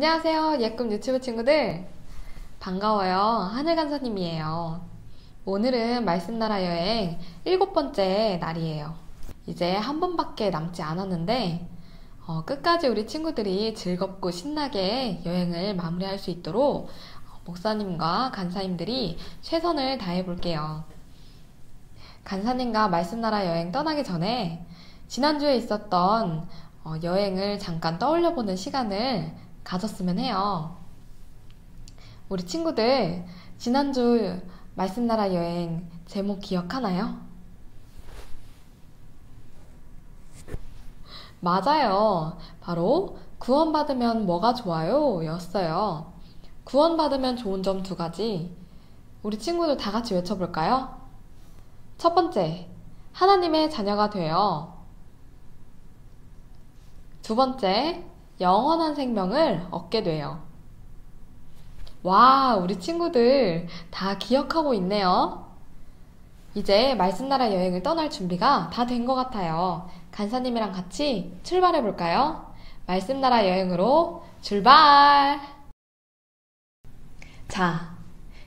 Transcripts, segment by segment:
안녕하세요, 예꿈 유튜브 친구들. 반가워요. 하늘 간사님이에요. 오늘은 말씀나라 여행 7번째 날이에요. 이제 한 번밖에 남지 않았는데 끝까지 우리 친구들이 즐겁고 신나게 여행을 마무리할 수 있도록 목사님과 간사님들이 최선을 다해 볼게요. 간사님과 말씀나라 여행 떠나기 전에 지난주에 있었던 여행을 잠깐 떠올려보는 시간을 가졌으면 해요. 우리 친구들 지난주 말씀나라 여행 제목 기억하나요? 맞아요. 바로 구원받으면 뭐가 좋아요? 였어요. 구원받으면 좋은 점 2가지. 우리 친구들 다 같이 외쳐볼까요? 첫 번째, 하나님의 자녀가 되어. 2번째, 영원한 생명을 얻게 돼요. 와, 우리 친구들 다 기억하고 있네요. 이제 말씀나라 여행을 떠날 준비가 다 된 것 같아요. 간사님이랑 같이 출발해 볼까요? 말씀나라 여행으로 출발! 자,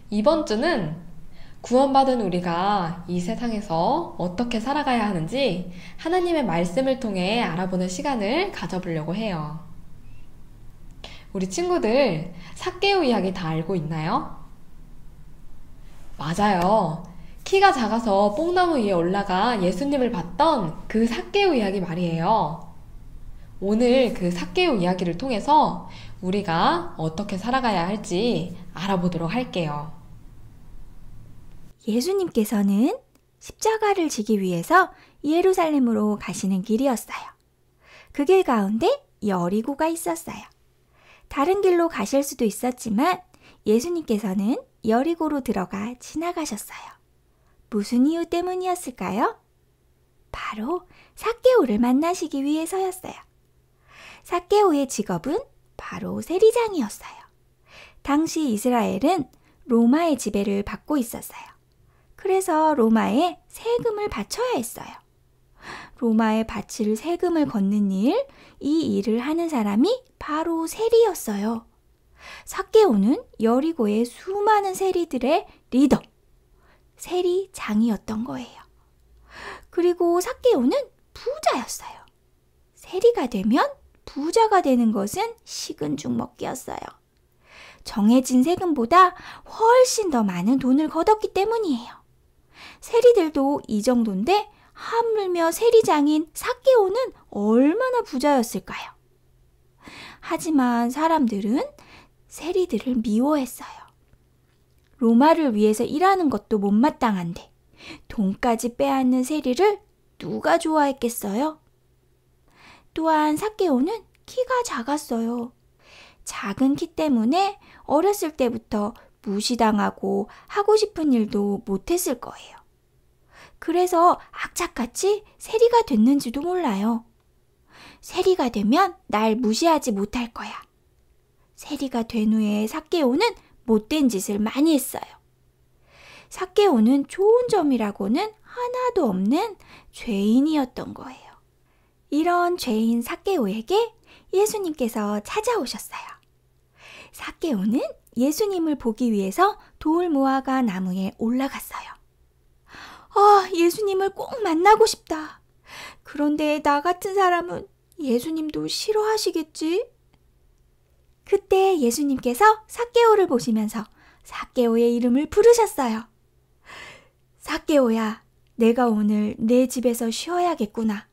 이번 주는 구원받은 우리가 이 세상에서 어떻게 살아가야 하는지 하나님의 말씀을 통해 알아보는 시간을 가져보려고 해요. 우리 친구들 삭개오 이야기 다 알고 있나요? 맞아요. 키가 작아서 뽕나무 위에 올라가 예수님을 봤던 그 삭개오 이야기 말이에요. 오늘 그 삭개오 이야기를 통해서 우리가 어떻게 살아가야 할지 알아보도록 할게요. 예수님께서는 십자가를 지기 위해서 예루살렘으로 가시는 길이었어요. 그 길 가운데 여리고가 있었어요. 다른 길로 가실 수도 있었지만 예수님께서는 여리고로 들어가 지나가셨어요. 무슨 이유 때문이었을까요? 바로 삭개오를 만나시기 위해서였어요. 삭개오의 직업은 바로 세리장이었어요. 당시 이스라엘은 로마의 지배를 받고 있었어요. 그래서 로마에 세금을 바쳐야 했어요. 로마에 바칠 세금을 걷는 일, 이 일을 하는 사람이 바로 세리였어요. 삭개오는 여리고의 수많은 세리들의 리더, 세리장이었던 거예요. 그리고 삭개오는 부자였어요. 세리가 되면 부자가 되는 것은 식은 죽 먹기였어요. 정해진 세금보다 훨씬 더 많은 돈을 거뒀기 때문이에요. 세리들도 이 정도인데 하물며 세리장인 삭개오는 얼마나 부자였을까요? 하지만 사람들은 세리들을 미워했어요. 로마를 위해서 일하는 것도 못마땅한데 돈까지 빼앗는 세리를 누가 좋아했겠어요? 또한 삭개오는 키가 작았어요. 작은 키 때문에 어렸을 때부터 무시당하고 하고 싶은 일도 못했을 거예요. 그래서 악착같이 세리가 됐는지도 몰라요. 세리가 되면 날 무시하지 못할 거야. 세리가 된 후에 삭개오는 못된 짓을 많이 했어요. 삭개오는 좋은 점이라고는 하나도 없는 죄인이었던 거예요. 이런 죄인 삭개오에게 예수님께서 찾아오셨어요. 삭개오는 예수님을 보기 위해서 돌 무화과 나무에 올라갔어요. 예수님을 꼭 만나고 싶다. 그런데 나 같은 사람은 예수님도 싫어하시겠지? 그때 예수님께서 삭개오를 보시면서 삭개오의 이름을 부르셨어요. 삭개오야, 내가 오늘 내 집에서 쉬어야겠구나.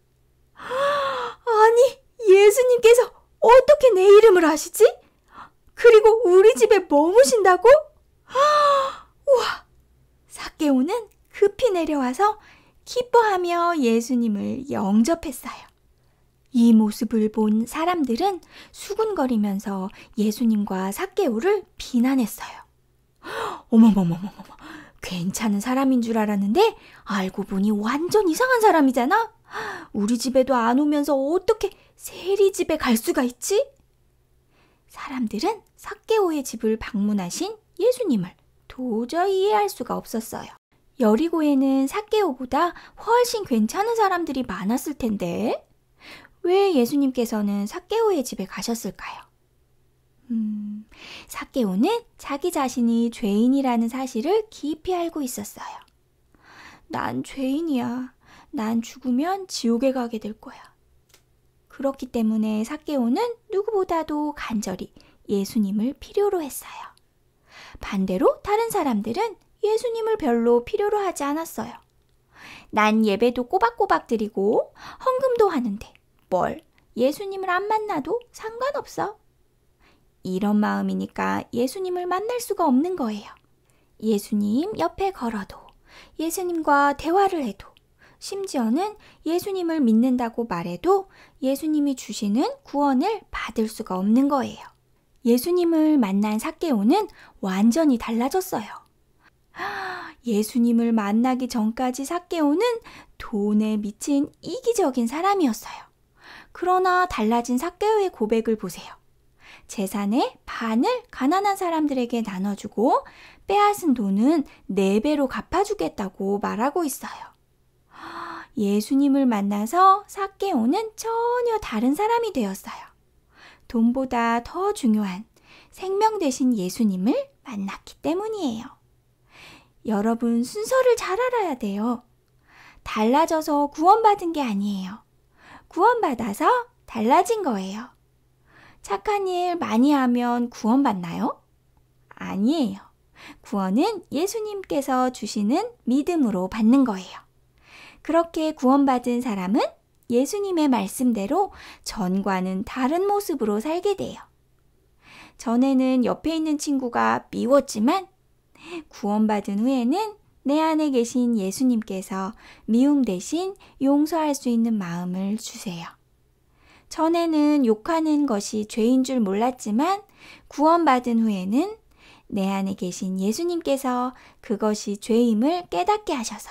아니, 예수님께서 어떻게 내 이름을 아시지? 그리고 우리 집에 머무신다고? 우와! 삭개오는 급히 내려와서 기뻐하며 예수님을 영접했어요. 이 모습을 본 사람들은 수군거리면서 예수님과 삭개오를 비난했어요. 어머머머머머, 괜찮은 사람인 줄 알았는데 알고 보니 완전 이상한 사람이잖아? 우리 집에도 안 오면서 어떻게 세리 집에 갈 수가 있지? 사람들은 삭개오의 집을 방문하신 예수님을 도저히 이해할 수가 없었어요. 여리고에는 삭개오보다 훨씬 괜찮은 사람들이 많았을 텐데 왜 예수님께서는 삭개오의 집에 가셨을까요? 삭개오는 자기 자신이 죄인이라는 사실을 깊이 알고 있었어요. 난 죄인이야. 난 죽으면 지옥에 가게 될 거야. 그렇기 때문에 삭개오는 누구보다도 간절히 예수님을 필요로 했어요. 반대로 다른 사람들은 예수님을 별로 필요로 하지 않았어요. 난 예배도 꼬박꼬박 드리고 헌금도 하는데 뭘 예수님을 안 만나도 상관없어. 이런 마음이니까 예수님을 만날 수가 없는 거예요. 예수님 옆에 걸어도, 예수님과 대화를 해도, 심지어는 예수님을 믿는다고 말해도 예수님이 주시는 구원을 받을 수가 없는 거예요. 예수님을 만난 삭개오는 완전히 달라졌어요. 예수님을 만나기 전까지 삭개오는 돈에 미친 이기적인 사람이었어요. 그러나 달라진 삭개오의 고백을 보세요. 재산의 반을 가난한 사람들에게 나눠주고 빼앗은 돈은 4배로 갚아주겠다고 말하고 있어요. 예수님을 만나서 삭개오는 전혀 다른 사람이 되었어요. 돈보다 더 중요한 생명 되신 예수님을 만났기 때문이에요. 여러분, 순서를 잘 알아야 돼요. 달라져서 구원받은 게 아니에요. 구원받아서 달라진 거예요. 착한 일 많이 하면 구원받나요? 아니에요. 구원은 예수님께서 주시는 믿음으로 받는 거예요. 그렇게 구원받은 사람은 예수님의 말씀대로 전과는 다른 모습으로 살게 돼요. 전에는 옆에 있는 친구가 미웠지만 구원받은 후에는 내 안에 계신 예수님께서 미움 대신 용서할 수 있는 마음을 주세요. 전에는 욕하는 것이 죄인 줄 몰랐지만 구원받은 후에는 내 안에 계신 예수님께서 그것이 죄임을 깨닫게 하셔서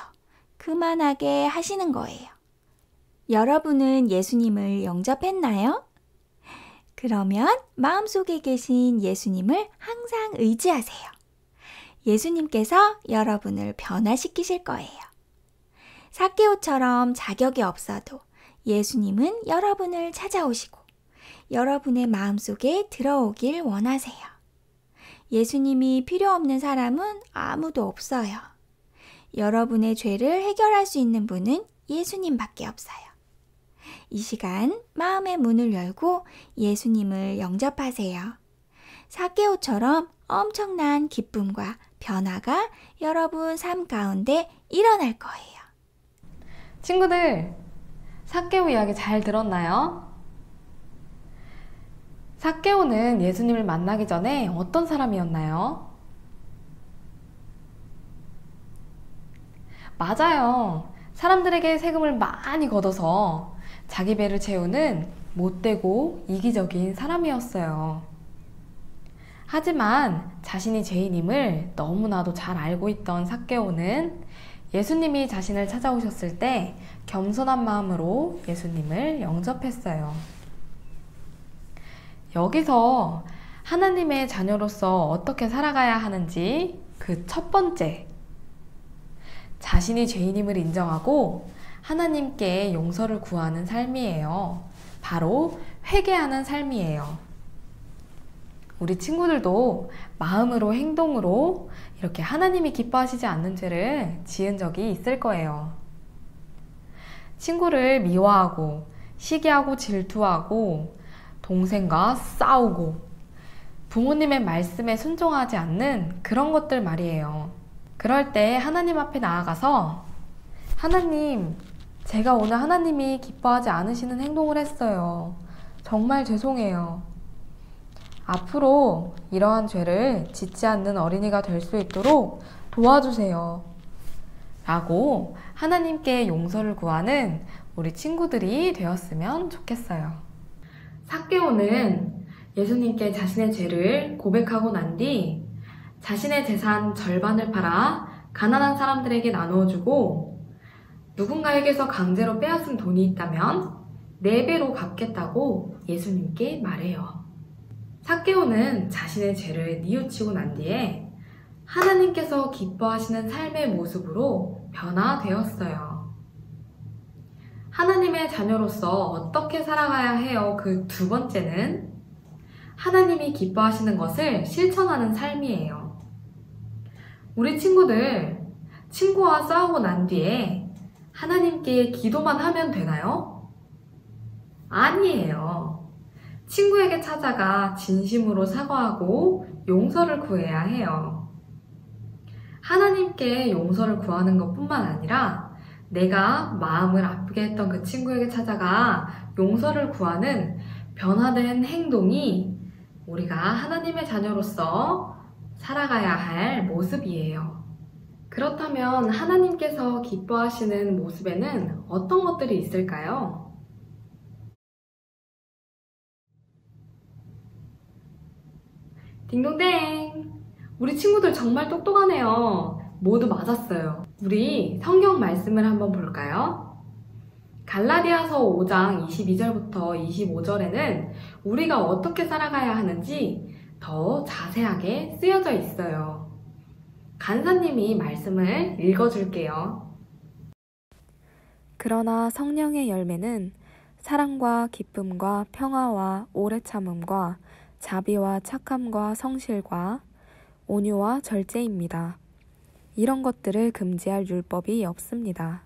그만하게 하시는 거예요. 여러분은 예수님을 영접했나요? 그러면 마음속에 계신 예수님을 항상 의지하세요. 예수님께서 여러분을 변화시키실 거예요. 삭개오처럼 자격이 없어도 예수님은 여러분을 찾아오시고 여러분의 마음속에 들어오길 원하세요. 예수님이 필요 없는 사람은 아무도 없어요. 여러분의 죄를 해결할 수 있는 분은 예수님밖에 없어요. 이 시간 마음의 문을 열고 예수님을 영접하세요. 삭개오처럼 엄청난 기쁨과 변화가 여러분 삶 가운데 일어날 거예요. 친구들, 삭개오 이야기 잘 들었나요? 삭개오는 예수님을 만나기 전에 어떤 사람이었나요? 맞아요. 사람들에게 세금을 많이 걷어서 자기 배를 채우는 못되고 이기적인 사람이었어요. 하지만 자신이 죄인임을 너무나도 잘 알고 있던 삭개오는 예수님이 자신을 찾아오셨을 때 겸손한 마음으로 예수님을 영접했어요. 여기서 하나님의 자녀로서 어떻게 살아가야 하는지 그 첫 번째, 자신이 죄인임을 인정하고 하나님께 용서를 구하는 삶이에요. 바로 회개하는 삶이에요. 우리 친구들도 마음으로 행동으로 이렇게 하나님이 기뻐하시지 않는 죄를 지은 적이 있을 거예요. 친구를 미워하고 시기하고 질투하고 동생과 싸우고 부모님의 말씀에 순종하지 않는 그런 것들 말이에요. 그럴 때 하나님 앞에 나아가서 하나님, 제가 오늘 하나님이 기뻐하지 않으시는 행동을 했어요. 정말 죄송해요. 앞으로 이러한 죄를 짓지 않는 어린이가 될 수 있도록 도와주세요. 라고 하나님께 용서를 구하는 우리 친구들이 되었으면 좋겠어요. 삭개오는 예수님께 자신의 죄를 고백하고 난 뒤 자신의 재산 절반을 팔아 가난한 사람들에게 나누어주고 누군가에게서 강제로 빼앗은 돈이 있다면 4배로 갚겠다고 예수님께 말해요. 삭개오는 자신의 죄를 뉘우치고 난 뒤에 하나님께서 기뻐하시는 삶의 모습으로 변화되었어요. 하나님의 자녀로서 어떻게 살아가야 해요? 그 두 번째는 하나님이 기뻐하시는 것을 실천하는 삶이에요. 우리 친구들, 친구와 싸우고 난 뒤에 하나님께 기도만 하면 되나요? 아니에요. 친구에게 찾아가 진심으로 사과하고 용서를 구해야 해요. 하나님께 용서를 구하는 것뿐만 아니라 내가 마음을 아프게 했던 그 친구에게 찾아가 용서를 구하는 변화된 행동이 우리가 하나님의 자녀로서 살아가야 할 모습이에요. 그렇다면 하나님께서 기뻐하시는 모습에는 어떤 것들이 있을까요? 딩동댕! 우리 친구들 정말 똑똑하네요. 모두 맞았어요. 우리 성경 말씀을 한번 볼까요? 갈라디아서 5장 22절부터 25절에는 우리가 어떻게 살아가야 하는지 더 자세하게 쓰여져 있어요. 간사님이 말씀을 읽어줄게요. 그러나 성령의 열매는 사랑과 기쁨과 평화와 오래 참음과 자비와 착함과 성실과 온유와 절제입니다. 이런 것들을 금지할 율법이 없습니다.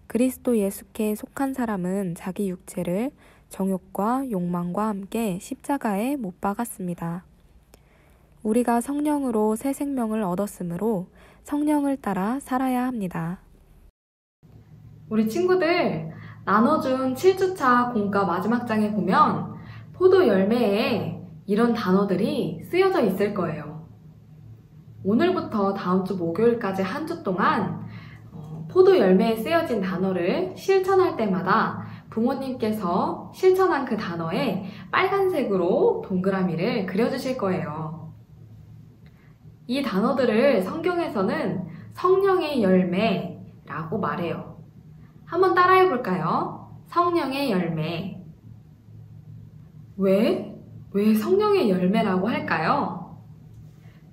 그리스도 예수께 속한 사람은 자기 육체를 정욕과 욕망과 함께 십자가에 못 박았습니다. 우리가 성령으로 새 생명을 얻었으므로 성령을 따라 살아야 합니다. 우리 친구들, 나눠준 7주차 공과 마지막 장에 보면 포도 열매에 이런 단어들이 쓰여져 있을 거예요. 오늘부터 다음 주 목요일까지 한 주 동안 포도 열매에 쓰여진 단어를 실천할 때마다 부모님께서 실천한 그 단어에 빨간색으로 동그라미를 그려주실 거예요. 이 단어들을 성경에서는 성령의 열매라고 말해요. 한번 따라해 볼까요? 성령의 열매. 왜 성령의 열매라고 할까요?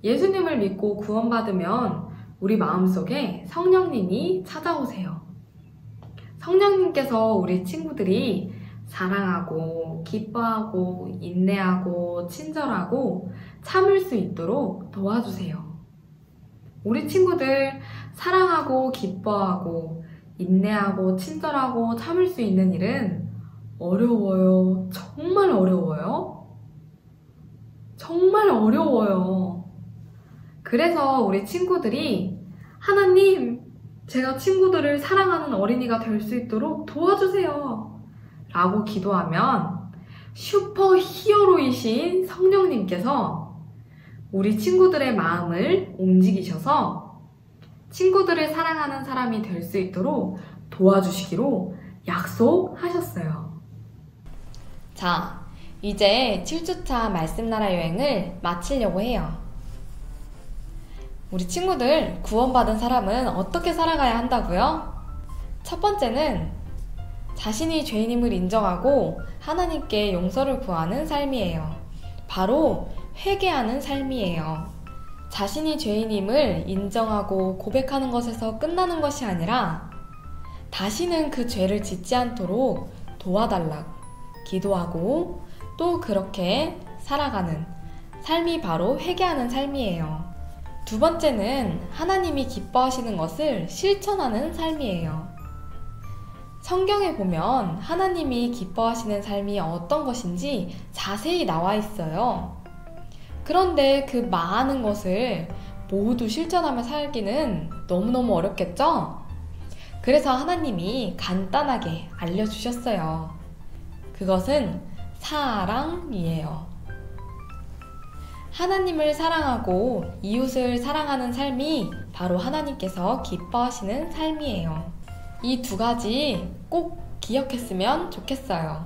예수님을 믿고 구원받으면 우리 마음속에 성령님이 찾아오세요. 성령님께서 우리 친구들이 사랑하고 기뻐하고 인내하고 친절하고 참을 수 있도록 도와주세요. 우리 친구들 사랑하고 기뻐하고 인내하고 친절하고 참을 수 있는 일은 어려워요. 정말 어려워요. 정말 어려워요. 그래서 우리 친구들이 하나님, 제가 친구들을 사랑하는 어린이가 될 수 있도록 도와주세요 라고 기도하면 슈퍼 히어로이신 성령님께서 우리 친구들의 마음을 움직이셔서 친구들을 사랑하는 사람이 될 수 있도록 도와주시기로 약속하셨어요. 자, 이제 7주차 말씀나라 여행을 마치려고 해요. 우리 친구들, 구원받은 사람은 어떻게 살아가야 한다고요? 첫 번째는 자신이 죄인임을 인정하고 하나님께 용서를 구하는 삶이에요. 바로 회개하는 삶이에요. 자신이 죄인임을 인정하고 고백하는 것에서 끝나는 것이 아니라 다시는 그 죄를 짓지 않도록 도와달라고 기도하고 또 그렇게 살아가는 삶이 바로 회개하는 삶이에요. 두 번째는 하나님이 기뻐하시는 것을 실천하는 삶이에요. 성경에 보면 하나님이 기뻐하시는 삶이 어떤 것인지 자세히 나와 있어요. 그런데 그 많은 것을 모두 실천하며 살기는 너무너무 어렵겠죠? 그래서 하나님이 간단하게 알려주셨어요. 그것은 사랑이에요. 하나님을 사랑하고 이웃을 사랑하는 삶이 바로 하나님께서 기뻐하시는 삶이에요. 이 두 가지 꼭 기억했으면 좋겠어요.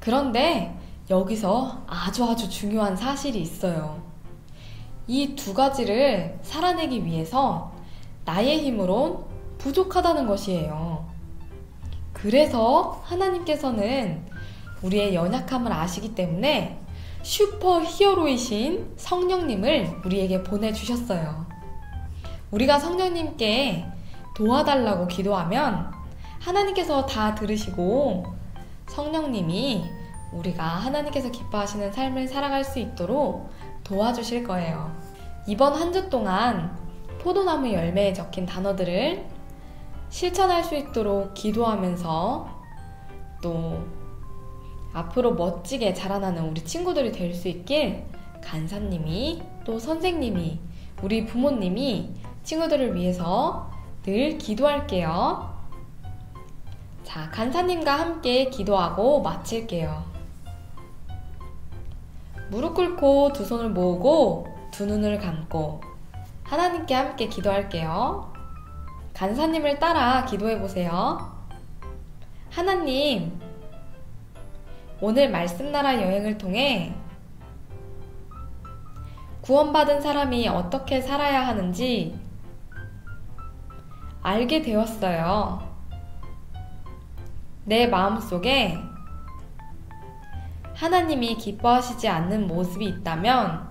그런데 여기서 아주 중요한 사실이 있어요. 이 두 가지를 살아내기 위해서 나의 힘으론 부족하다는 것이에요. 그래서 하나님께서는 우리의 연약함을 아시기 때문에 슈퍼 히어로이신 성령님을 우리에게 보내주셨어요. 우리가 성령님께 도와달라고 기도하면 하나님께서 다 들으시고 성령님이 우리가 하나님께서 기뻐하시는 삶을 살아갈 수 있도록 도와주실 거예요. 이번 한 주 동안 포도나무 열매에 적힌 단어들을 실천할 수 있도록 기도하면서 또 앞으로 멋지게 자라나는 우리 친구들이 될 수 있길 간사님이 또 선생님이 우리 부모님이 친구들을 위해서 늘 기도할게요. 자, 간사님과 함께 기도하고 마칠게요. 무릎 꿇고 두 손을 모으고 두 눈을 감고 하나님께 함께 기도할게요. 간사님을 따라 기도해 보세요. 하나님, 오늘 말씀나라 여행을 통해 구원받은 사람이 어떻게 살아야 하는지 알게 되었어요. 내 마음속에 하나님이 기뻐하시지 않는 모습이 있다면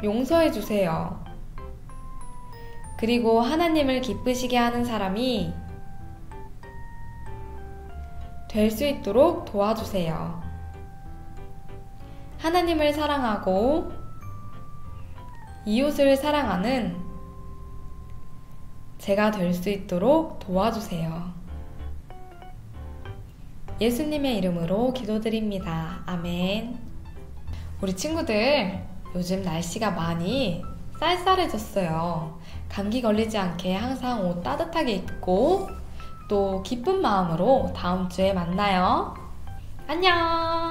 용서해 주세요. 그리고 하나님을 기쁘시게 하는 사람이 될 수 있도록 도와주세요. 하나님을 사랑하고 이웃을 사랑하는 제가 될 수 있도록 도와주세요. 예수님의 이름으로 기도드립니다. 아멘. 우리 친구들, 요즘 날씨가 많이 쌀쌀해졌어요. 감기 걸리지 않게 항상 옷 따뜻하게 입고 또 기쁜 마음으로 다음 주에 만나요. 안녕!